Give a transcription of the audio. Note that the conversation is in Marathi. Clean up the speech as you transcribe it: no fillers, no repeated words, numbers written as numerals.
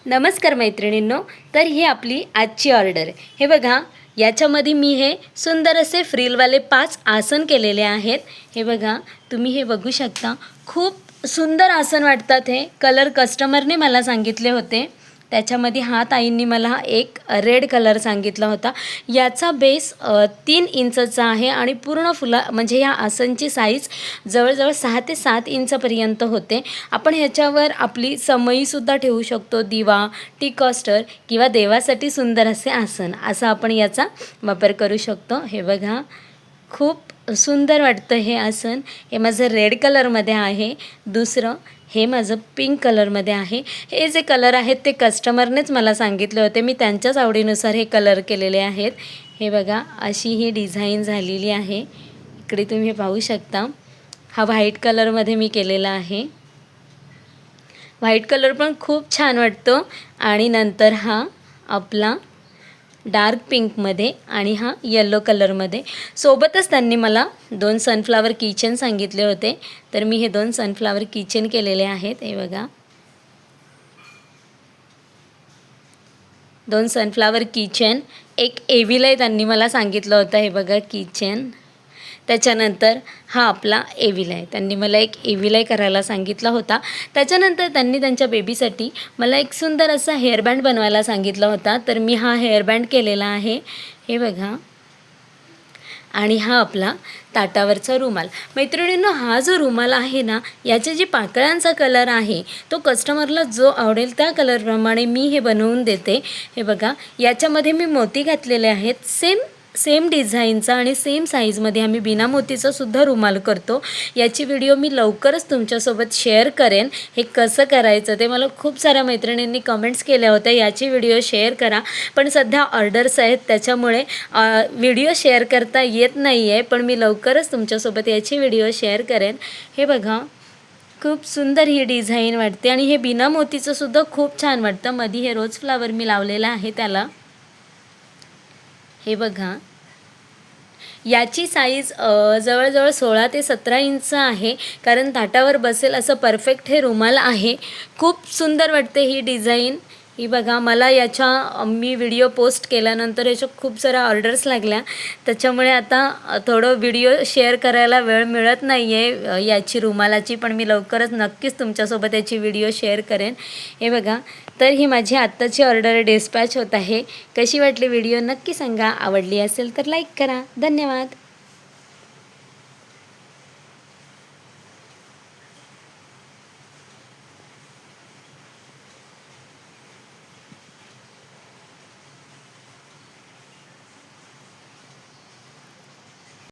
नमस्कार मैत्रिणींनो, तर ही आपली आजची ऑर्डर आहे। हे बघा, याच्यामध्ये मी हे सुंदर असे फ्रिलवाले 5 आसन केलेले आहेत। हे बघा, तुम्ही हे बघू शकता, खूप सुंदर आसन वाटतात। हे कलर कस्टमरने मला सांगितले होते, त्याच्यामध्ये हा ताईंनी मला एक रेड कलर सांगितला होता। याचा बेस 3 इंचचा आहे आणि पूर्ण फुला म्हणजे ह्या आसनची साईज जवळजवळ 6 ते 7 इंचपर्यंत होते। आपण ह्याच्यावर आपली समईसुद्धा ठेवू शकतो, दिवा, टी कॉस्टर किंवा देवासाठी सुंदर असे आसन, असा आपण याचा वापर करू शकतो। हे बघा, खूप सुंदर वाटतं हे आसन। हे माझं रेड कलरमध्ये आहे, दुसरं हे माझं पिंक कलरमध्ये आहे। हे जे कलर आहेत ते कस्टमरनेच मला सांगितले होते, मी त्यांच्याच आवडीनुसार हे कलर केलेले आहेत। हे बघा, अशी ही डिझाईन झालेली आहे। इकडे तुम्ही पाहू शकता, हा व्हाईट कलरमध्ये मी केलेला आहे। व्हाईट कलर पण खूप छान वाटतो। आणि नंतर हा आपला डार्क पिंकमध्ये आणि हा येलो कलरमध्ये। सोबतच त्यांनी मला 2 सनफ्लावर किचन सांगितले होते, तर मी हे 2 सनफ्लावर किचन केलेले आहेत। हे बघा, 2 सनफ्लावर किचन, एक एविलाय त्यांनी मला सांगितलं होतं। हे बघा किचन, त्याच्यानंतर हा आपला एविलाय, त्यांनी मला एक एविलाय करायला सांगितला होता। त्याच्यानंतर त्यांनी त्यांच्या बेबीसाठी मला एक सुंदर असा हेअरबँड बनवायला सांगितला होता, तर मी हा हेअरबँड केलेला आहे। हे बघा, आणि हा आपला ताटावरचा रुमाल। मैत्रिणींनो, हा जो रुमाल आहे ना, याचे जे पाकळ्यांचा कलर आहे तो कस्टमरला जो आवडेल त्या कलरप्रमाणे मी हे बनवून देते। हे बघा, याच्यामध्ये मी मोती घातलेले आहेत, सेम डिझाईनचा आणि सेम साईजमध्ये आम्ही बिना मोतीचा सुद्धा रुमाल करतो। याची व्हिडिओ मी लवकरच तुमच्यासोबत शेअर करेन। हे कसं करायचं ते मला खूप साऱ्या मैत्रिणींनी कमेंट्स केल्या होत्या, याची व्हिडिओ शेअर करा, पण सध्या ऑर्डर्स आहेत त्याच्यामुळे व्हिडिओ शेअर करता येत नाही आहे, पण मी लवकरच तुमच्यासोबत याची व्हिडिओ शेअर करेन। हे बघा, खूप सुंदर ही डिझाईन वाटते आणि हे बिना मोतीचं सुद्धा खूप छान वाटतं। मध्ये हे रोज फ्लावर मी लावलेला आहे त्याला। हे बघा, याची साईज जवळजवळ 16 ते 17 इंच आहे, कारण ताटावर बसेल असं परफेक्ट हे रुमाल आहे। खूप सुंदर वाटते ही डिझाईन। ही बघा, मला मी व्हिडिओ पोस्ट केल्यानंतर याच्या खूप साऱ्या ऑर्डर्स लागल्या, त्याच्यामुळे आता थोडं व्हिडिओ शेअर करायला वेळ मिळत नाही आहे याची रुमालाची, पण मी लवकरच नक्कीच तुमच्यासोबत याची व्हिडिओ शेअर करेन। हे बघा, तर ही माझी आत्ताची ऑर्डर डिस्पॅच होत आहे। कशी वाटली व्हिडिओ नक्की सांगा, आवडली असेल तर लाईक करा। धन्यवाद।